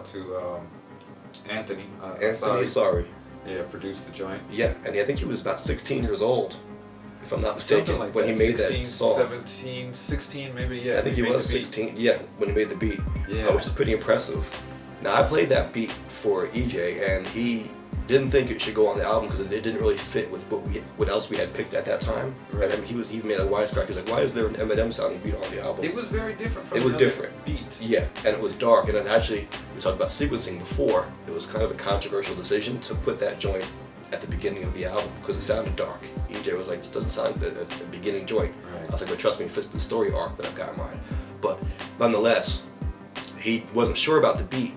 out to Anthony Asare. Yeah, produced the joint. Yeah, and I think he was about 16 years old, if I'm not mistaken, Like when that. he made 16, that song. 17, 16 maybe, yeah. I think he was 16, yeah, when he made the beat, which is pretty impressive. Now, I played that beat for EJ, and he didn't think it should go on the album because it didn't really fit with what else we had picked at that time. Right. And I mean, he even made a wisecrack. He was like, why is there an Eminem sounding beat on the album? It was very different from the other beats. Yeah, and it was dark. And it actually, we talked about sequencing before, it was kind of a controversial decision to put that joint at the beginning of the album because it sounded dark. EJ was like, this doesn't sound like a beginning joint. Right. I was like, but trust me, it fits the story arc that I've got in mind. But nonetheless, he wasn't sure about the beat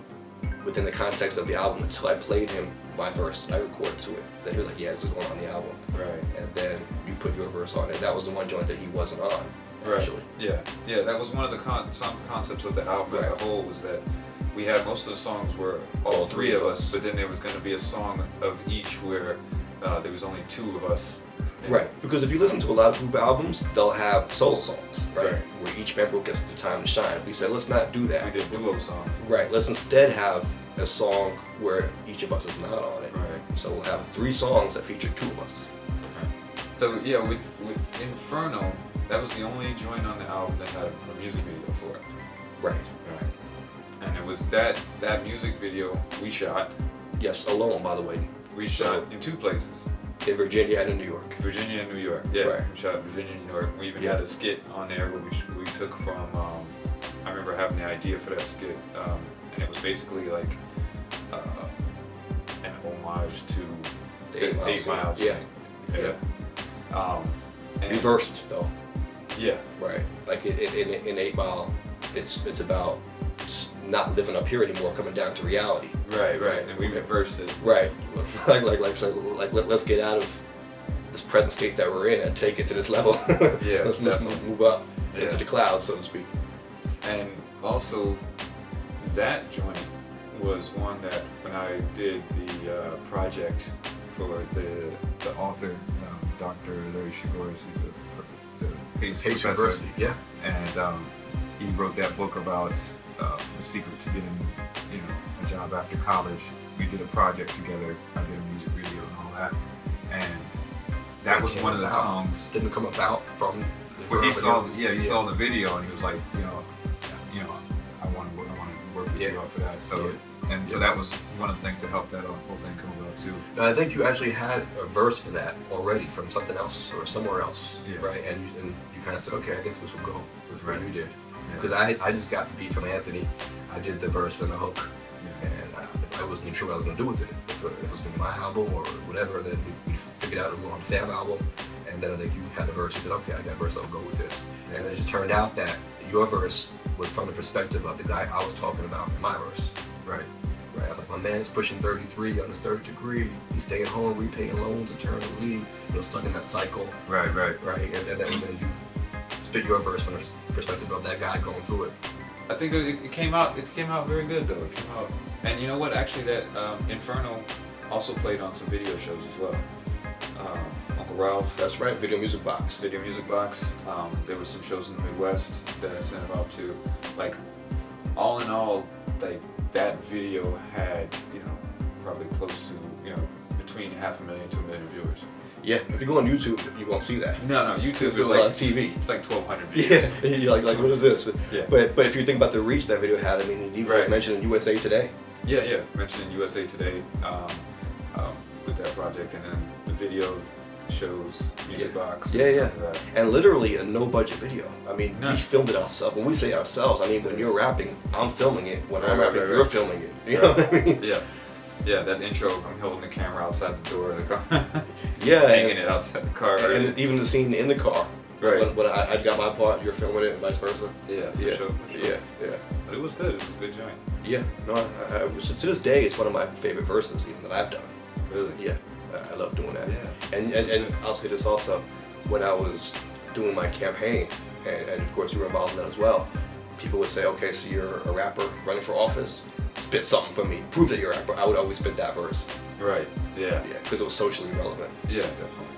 within the context of the album until I played him my verse. I recorded to it. Then he was like, yeah, this is going on the album. Right. And then you put your verse on it. That was the one joint that he wasn't on, actually. Yeah, that was one of the some concepts of the album as a whole, was that we had most of the songs were all three of us, but then there was going to be a song of each where there was only two of us. Right, because if you listen to a lot of group albums, they'll have solo songs, right? Where each member gets the time to shine. We said, let's not do that. We did duo songs. Right, let's instead have a song where each of us is not on it. Right. So we'll have 3 songs that feature 2 of us. Okay. So yeah, with Inferno, that was the only joint on the album that had a music video for it. Right. Right. And it was that music video we shot. Yes, alone, by the way. We shot in 2 places. In Virginia and in New York. Virginia and New York, yeah. Right. We shot Virginia and New York. We even had a skit on there where we took from, I remember having the idea for that skit, and it was basically like an homage to the 8 Mile. Yeah. And reversed, though. Yeah. Right. Like in 8 Mile, it's about not living up here anymore, coming down to reality. Right. And we reversed it. Right. Like let's get out of this present state that we're in and take it to this level. Yeah. let's move up into the clouds, so to speak. And also, that joint was one that when I did the project for the author, Dr. Larry Shigoris, he's the Pace Professor. University. Yeah. And he wrote that book about the secret to getting, a job after college. We did a project together. I did a music video and all that. And that was one of the songs. Didn't come about from. Well, he saw the video and he was like, I want to work with you off of that. So so that was one of the things that helped that whole thing come about too. Now, I think you actually had a verse for that already from something else or somewhere else, right? And you kind of said, okay, I think this will go with what you did. Because I just got the beat from Anthony. I did the verse and the hook, and I wasn't sure what I was going to do with it. If it was going to be my album or whatever, then we figured out it was going on the Fam album. And then I think you had the verse. You said, okay, I got a verse, I'll go with this. And then it just turned out that your verse was from the perspective of the guy I was talking about in my verse. Right. I was like, my man is pushing 33 on his 3rd degree. He's staying home, repaying loans eternally. Stuck in that cycle. Right. And then you spit your verse from the perspective of that guy going through it. I think it came out very good though. It came out, and you know what? Actually, that Inferno also played on some video shows as well. Uncle Ralph. That's right. Video Music Box. Video Music Box. There were some shows in the Midwest that I sent it off to. Like, all in all, like that video had probably close to between 500,000 to 1 million viewers. Yeah, if you go on YouTube, you won't see that. No, YouTube is like on TV. It's like 1,200 views. Yeah, you're like what is this? Yeah. But if you think about the reach that video had, I mean, he was mentioned in USA Today. Yeah, mentioned in USA Today with that project, and then the video shows Music Box. Yeah. And literally a no-budget video. I mean, we filmed it ourselves. When we say ourselves, I mean when you're rapping, I'm filming it. When I'm rapping, you're filming it. You know what I mean? Yeah, that intro, I'm holding the camera outside the door of the car. Hanging it outside the car. And even the scene in the car. Right. When I got my part, you're filming it and vice versa. Yeah, for sure. Yeah. But it was good. It was a good joint. Yeah. No, to this day, it's one of my favorite verses even that I've done. Really? Yeah. I love doing that. Yeah. And I'll say this also, when I was doing my campaign, and of course you were involved in that as well, people would say, okay, so you're a rapper running for office, spit something for me, prove that you're a rapper. I would always spit that verse. Right, yeah. Yeah, because it was socially relevant. Yeah, definitely.